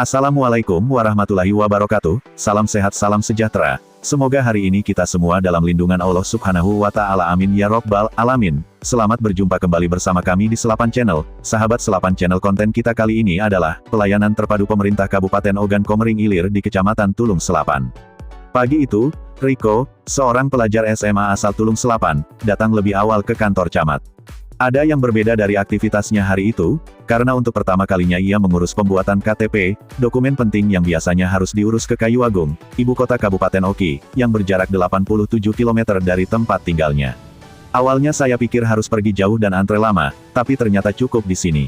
Assalamualaikum warahmatullahi wabarakatuh, salam sehat salam sejahtera. Semoga hari ini kita semua dalam lindungan Allah Subhanahu wa Ta'ala, amin ya Robbal Alamin. Selamat berjumpa kembali bersama kami di Selapan Channel. Sahabat Selapan Channel, konten kita kali ini adalah pelayanan terpadu pemerintah Kabupaten Ogan Komering Ilir di Kecamatan Tulung Selapan. Pagi itu, Riko, seorang pelajar SMA asal Tulung Selapan, datang lebih awal ke kantor camat. Ada yang berbeda dari aktivitasnya hari itu, karena untuk pertama kalinya ia mengurus pembuatan KTP, dokumen penting yang biasanya harus diurus ke Kayu Agung, ibu kota Kabupaten Oki, yang berjarak 87 km dari tempat tinggalnya. Awalnya saya pikir harus pergi jauh dan antre lama, tapi ternyata cukup di sini.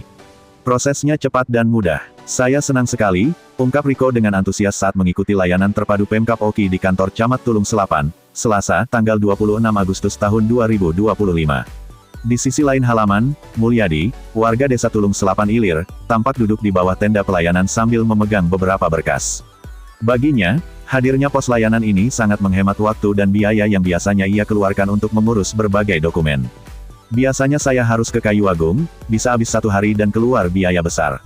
Prosesnya cepat dan mudah. Saya senang sekali, ungkap Riko dengan antusias saat mengikuti layanan terpadu Pemkab Oki di kantor Camat Tulung Selapan, Selasa, tanggal 26 Agustus tahun 2025. Di sisi lain halaman, Mulyadi, warga desa Tulung Selapan Ilir, tampak duduk di bawah tenda pelayanan sambil memegang beberapa berkas. Baginya, hadirnya pos layanan ini sangat menghemat waktu dan biaya yang biasanya ia keluarkan untuk mengurus berbagai dokumen. Biasanya saya harus ke Kayu Agung, bisa habis 1 hari dan keluar biaya besar.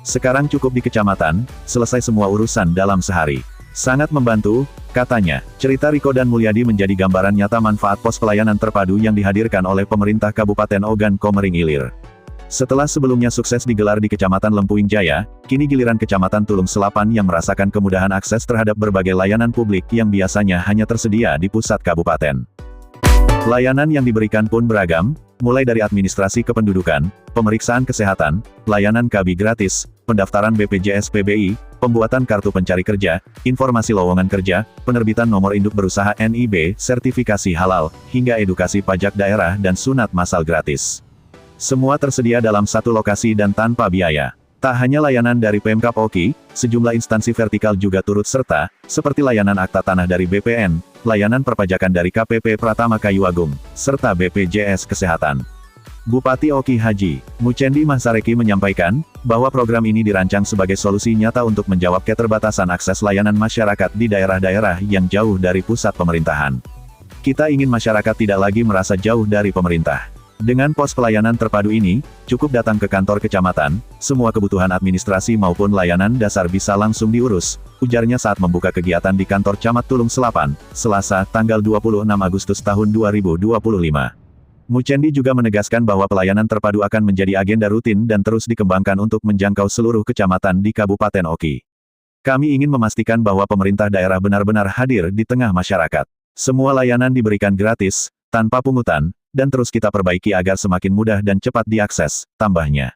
Sekarang cukup di kecamatan, selesai semua urusan dalam sehari. Sangat membantu, katanya. Cerita Riko dan Mulyadi menjadi gambaran nyata manfaat pos pelayanan terpadu yang dihadirkan oleh pemerintah Kabupaten Ogan Komering Ilir. Setelah sebelumnya sukses digelar di Kecamatan Lempuing Jaya, kini giliran Kecamatan Tulung Selapan yang merasakan kemudahan akses terhadap berbagai layanan publik yang biasanya hanya tersedia di pusat kabupaten. Layanan yang diberikan pun beragam, mulai dari administrasi kependudukan, pemeriksaan kesehatan, layanan KB gratis, pendaftaran BPJS PBI, pembuatan kartu pencari kerja, informasi lowongan kerja, penerbitan nomor induk berusaha NIB, sertifikasi halal, hingga edukasi pajak daerah dan sunat massal gratis. Semua tersedia dalam satu lokasi dan tanpa biaya. Tak hanya layanan dari Pemkab Oki, sejumlah instansi vertikal juga turut serta, seperti layanan akta tanah dari BPN, layanan perpajakan dari KPP Pratama Kayu Agung, serta BPJS Kesehatan. Bupati Oki Haji Muchendi Mahsareki menyampaikan, bahwa program ini dirancang sebagai solusi nyata untuk menjawab keterbatasan akses layanan masyarakat di daerah-daerah yang jauh dari pusat pemerintahan. Kita ingin masyarakat tidak lagi merasa jauh dari pemerintah. Dengan pos pelayanan terpadu ini, cukup datang ke kantor kecamatan, semua kebutuhan administrasi maupun layanan dasar bisa langsung diurus, ujarnya saat membuka kegiatan di kantor Camat Tulung Selapan, Selasa, tanggal 26 Agustus tahun 2025. Muchendi juga menegaskan bahwa pelayanan terpadu akan menjadi agenda rutin dan terus dikembangkan untuk menjangkau seluruh kecamatan di Kabupaten Oki. Kami ingin memastikan bahwa pemerintah daerah benar-benar hadir di tengah masyarakat. Semua layanan diberikan gratis, tanpa pungutan, dan terus kita perbaiki agar semakin mudah dan cepat diakses, tambahnya.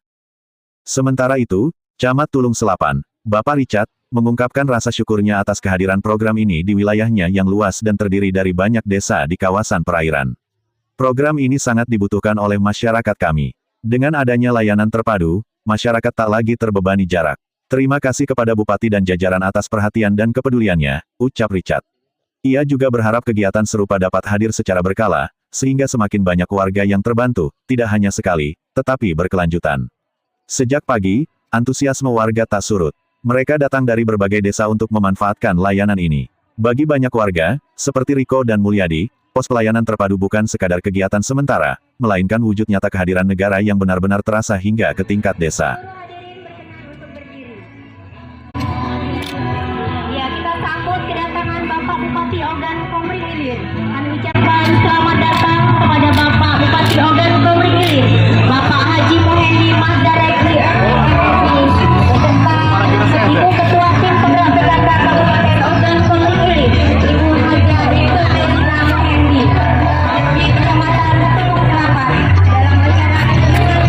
Sementara itu, Camat Tulung Selapan, Bapak Richard, mengungkapkan rasa syukurnya atas kehadiran program ini di wilayahnya yang luas dan terdiri dari banyak desa di kawasan perairan. Program ini sangat dibutuhkan oleh masyarakat kami. Dengan adanya layanan terpadu, masyarakat tak lagi terbebani jarak. Terima kasih kepada Bupati dan jajaran atas perhatian dan kepeduliannya, ucap Richard. Ia juga berharap kegiatan serupa dapat hadir secara berkala, sehingga semakin banyak warga yang terbantu, tidak hanya sekali, tetapi berkelanjutan. Sejak pagi, antusiasme warga tak surut. Mereka datang dari berbagai desa untuk memanfaatkan layanan ini. Bagi banyak warga, seperti Riko dan Mulyadi, pos pelayanan terpadu bukan sekadar kegiatan sementara, melainkan wujud nyata kehadiran negara yang benar-benar terasa hingga ke tingkat desa. Ya, kita sambut kedatangan Bapak Bupati Ogan Komering Ilir. Kami ucapkan selamat datang kepada Bapak Bupati Ogan Komering Ilir, Bapak Haji Muchendi Mahsareki, beserta Ibu Ketua Tim Penggerak PKK Kabupaten Ogan Komering Ilir, Ibu Haja Hendra Muchendi, di Kecamatan Tulung Selapan, dalam acara lain.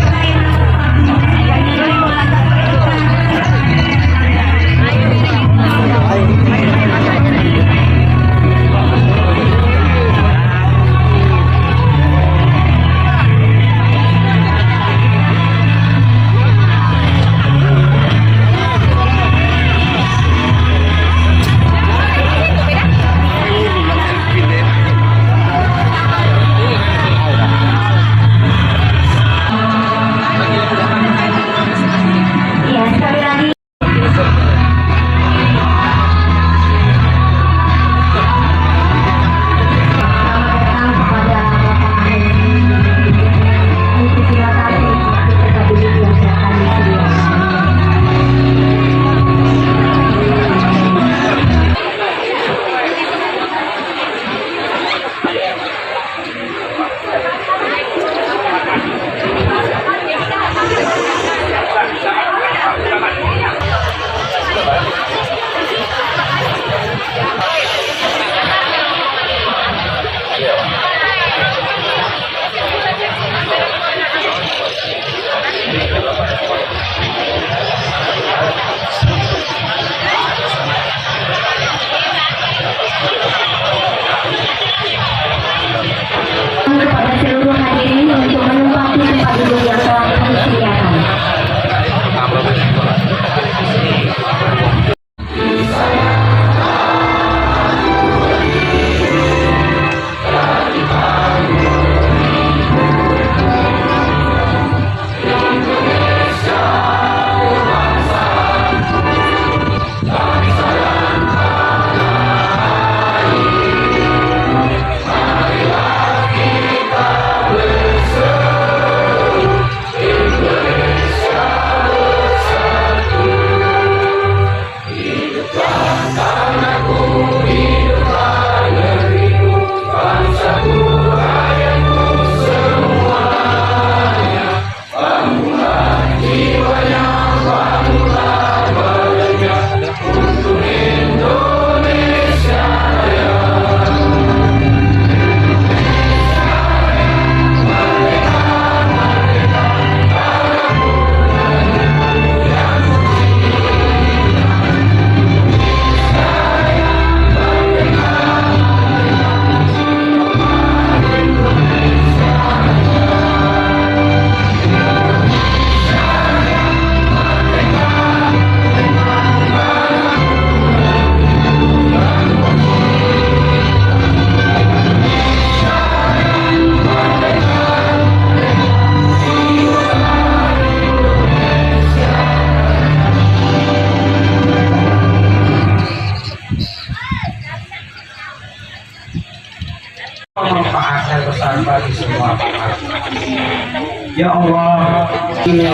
Ya Allah, ini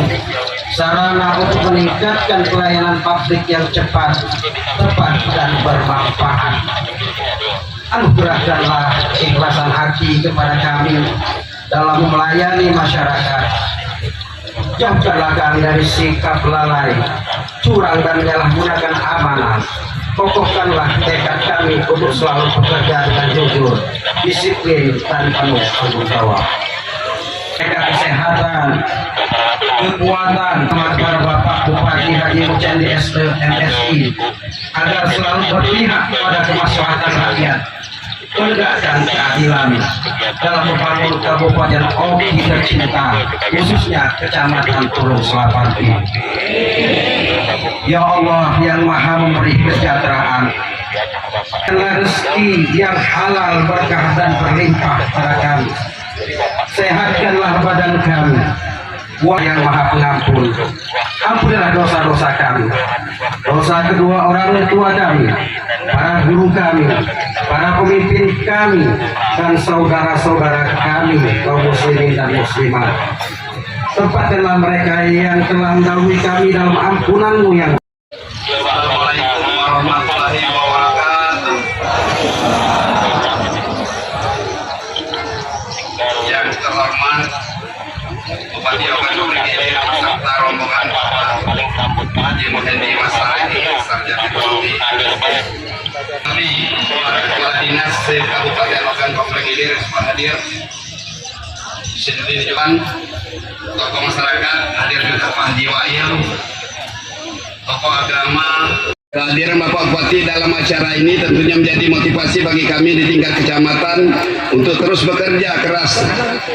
sarana untuk meningkatkan pelayanan publik yang cepat, tepat, dan bermanfaat. Anugerahkanlah keikhlasan hati kepada kami dalam melayani masyarakat. Jauhkanlah kami dari sikap lalai, curang, dan menyalahgunakan amanah. Kokohkanlah tekad kami untuk selalu bekerja dengan jujur, disiplin, dan penuh tanggung jawab. Kesehatan, kekuatan kepada Bapak Bupati Haji Mucandi MSI agar selalu berpihak kepada kemaslahatan rakyat, menegakkan keadilan dalam membangun Kabupaten Oki tercinta, khususnya Kecamatan Tulung Selapan ini. Ya Allah yang Maha memberi kesejahteraan, rezeki yang halal, berkah, dan berlimpah pada kami. Sehatkanlah badan kami, Wah yang Maha Pengampun. Ampunilah dosa-dosa kami, dosa kedua orang tua kami, para guru kami, para pemimpin kami, dan saudara-saudara kami, kaum muslimin dan muslimat. Tempatkanlah mereka yang telah mendahului kami dalam ampunan-Mu yang. Assalamualaikum warahmatullahi wabarakatuh. Yang terhormat Bupati Ogan Komering Ilir beserta rombongan Bapak Haji Muhyiddin Masari, Sarjana Ekonomi. Kami para kepala dinas Kabupaten Ogan Komering Ilir semua hadir. Sini juga tokoh masyarakat hadir juga Pak Haji Wail, tokoh agama. Kehadiran Bapak Bupati dalam acara ini tentunya menjadi motivasi bagi kami di tingkat kecamatan untuk terus bekerja keras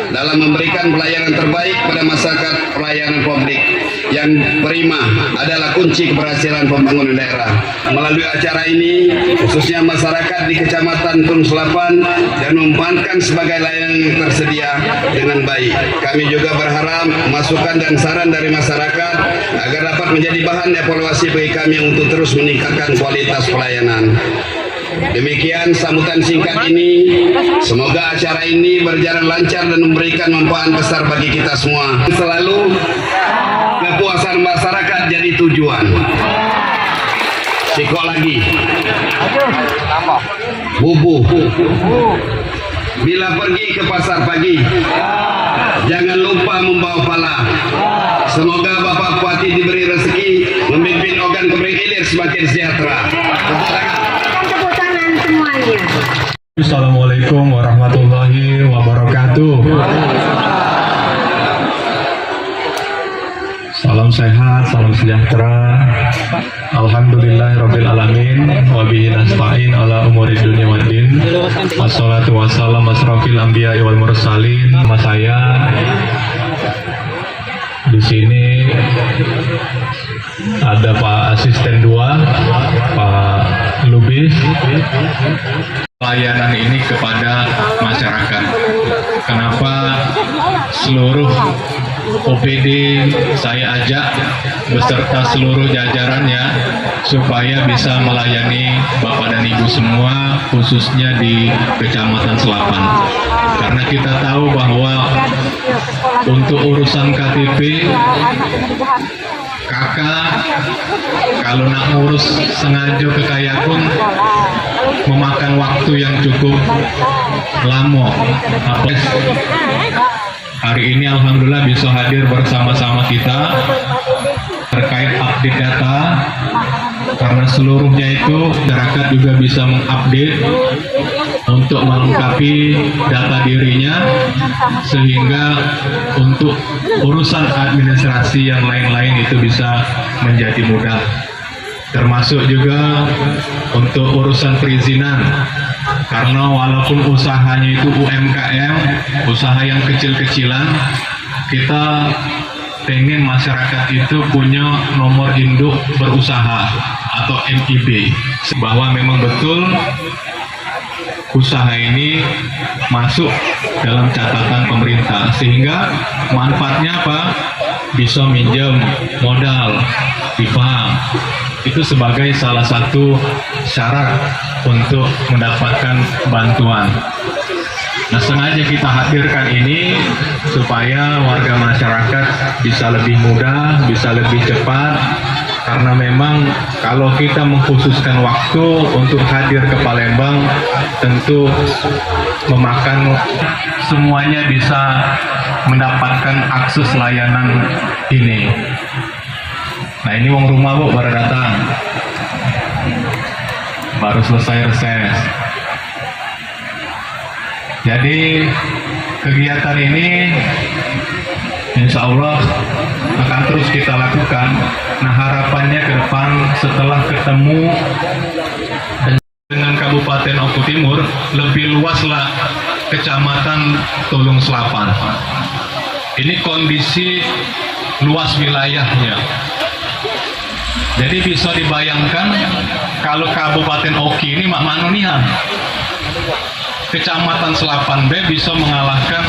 dalam memberikan pelayanan terbaik pada masyarakat. Pelayanan publik yang prima adalah kunci keberhasilan pembangunan daerah. Melalui acara ini, khususnya masyarakat di Kecamatan Tulung Selapan dan memanfaatkan sebagai layanan yang tersedia dengan baik. Kami juga berharap masukan dan saran dari masyarakat agar dapat menjadi bahan evaluasi bagi kami untuk terus meningkatkan kualitas pelayanan. Demikian sambutan singkat ini. Semoga acara ini berjalan lancar dan memberikan manfaat besar bagi kita semua. Selalu kepuasan masyarakat jadi tujuan. Sikok lagi. Bubuh. Bila pergi ke pasar pagi, jangan lupa membawa pala. Semoga Bapak Bupati diberi rezeki memimpin Ogan Komering Ilir semakin sejahtera. Tepuk tangan semuanya. Assalamualaikum warahmatullahi wabarakatuh. Salam sehat, salam sejahtera. Alhamdulillahirabbil alamin wa bihi nasta'in ala umuri dunya waddin. Wassalatu wassalamu asrofil anbiya'i wal mursalin. Nama saya di sini ada Pak Asisten 2, Pak Lubis. Pelayanan ini kepada masyarakat. Kenapa seluruh OPD saya ajak beserta seluruh jajarannya supaya bisa melayani Bapak dan Ibu semua, khususnya di Kecamatan Selapan. Karena kita tahu bahwa untuk urusan KTP, kakak kalau nak ngurus sengaja ke Kayakun memakan waktu yang cukup lama. Hari ini alhamdulillah bisa hadir bersama-sama kita terkait update data, karena seluruhnya itu masyarakat juga bisa mengupdate untuk melengkapi data dirinya, sehingga untuk urusan administrasi yang lain-lain itu bisa menjadi mudah. Termasuk juga untuk urusan perizinan, karena walaupun usahanya itu UMKM, usaha yang kecil-kecilan, kita pengen masyarakat itu punya nomor induk berusaha atau NIB, bahwa memang betul usaha ini masuk dalam catatan pemerintah, sehingga manfaatnya apa? Bisa minjem modal di bank. Itu sebagai salah satu syarat untuk mendapatkan bantuan. Nah, sengaja kita hadirkan ini supaya warga masyarakat bisa lebih mudah, bisa lebih cepat, karena memang kalau kita mengkhususkan waktu untuk hadir ke Palembang tentu memakan, semuanya bisa mendapatkan akses layanan ini. Nah, ini wong rumah Bu baru datang, baru selesai reses. Jadi kegiatan ini insya Allah akan terus kita lakukan. Nah, harapannya ke depan setelah ketemu dengan Kabupaten Oku Timur, lebih luaslah Kecamatan Tulung Selapan. Ini kondisi luas wilayahnya. Jadi bisa dibayangkan kalau Kabupaten Oki ini mak manonian, Kecamatan Selapan B bisa mengalahkan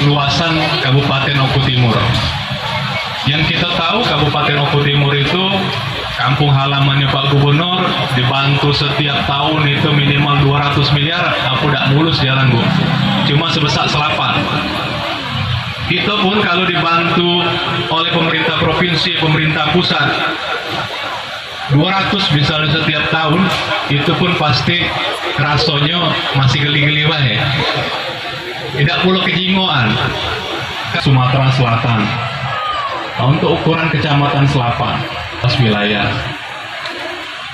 luasan Kabupaten Oku Timur. Yang kita tahu Kabupaten Oku Timur itu kampung halamannya Pak Gubernur, dibantu setiap tahun itu minimal 200 miliar, aku tidak mulus jalan Bu, cuma sebesar Selapan. Itu pun kalau dibantu oleh pemerintah provinsi, pemerintah pusat, 200 misalnya setiap tahun, itu pun pasti rasanya masih geli-geli wae. Tidak perlu kejingoan. Sumatera Selatan. Nah, untuk ukuran Kecamatan Selapan, wilayah.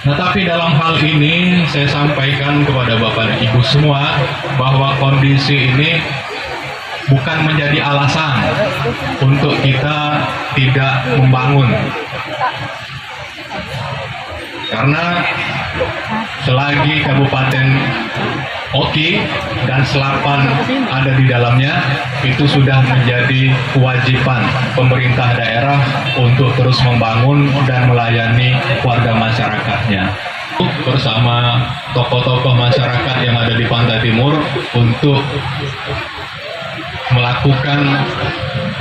Nah, tapi dalam hal ini saya sampaikan kepada Bapak dan Ibu semua bahwa kondisi ini bukan menjadi alasan untuk kita tidak membangun. Karena selagi Kabupaten Oki dan Selapan ada di dalamnya, itu sudah menjadi kewajiban pemerintah daerah untuk terus membangun dan melayani warga masyarakatnya. Bersama tokoh-tokoh masyarakat yang ada di Pantai Timur untuk melakukan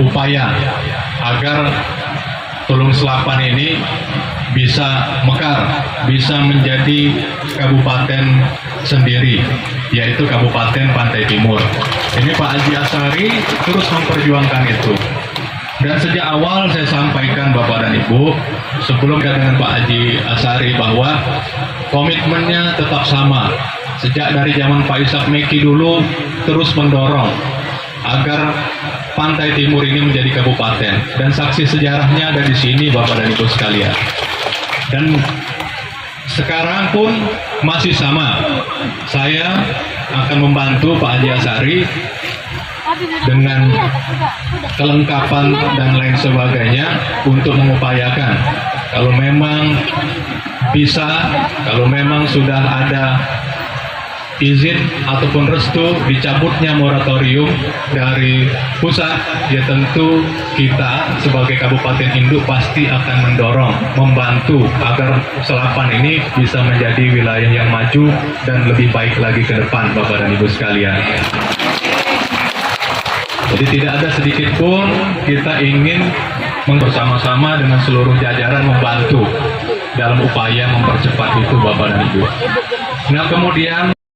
upaya agar Tulung Selapan ini bisa mekar, bisa menjadi kabupaten sendiri, yaitu Kabupaten Pantai Timur. Ini Pak Haji Asari terus memperjuangkan itu. Dan sejak awal saya sampaikan Bapak dan Ibu, sebelum dengan Pak Haji Asari, bahwa komitmennya tetap sama. Sejak dari zaman Pak Ishak Meki dulu terus mendorong agar Pantai Timur ini menjadi kabupaten, dan saksi sejarahnya ada di sini Bapak dan Ibu sekalian. Dan sekarang pun masih sama, saya akan membantu Pak Haji Asari dengan kelengkapan dan lain sebagainya untuk mengupayakan kalau memang bisa, kalau memang sudah ada izin ataupun restu dicabutnya moratorium dari pusat, ya tentu kita sebagai kabupaten induk pasti akan mendorong, membantu agar Selapan ini bisa menjadi wilayah yang maju dan lebih baik lagi ke depan Bapak dan Ibu sekalian. Jadi tidak ada sedikit pun kita ingin bersama-sama dengan seluruh jajaran membantu dalam upaya mempercepat itu Bapak dan Ibu. Nah, kemudian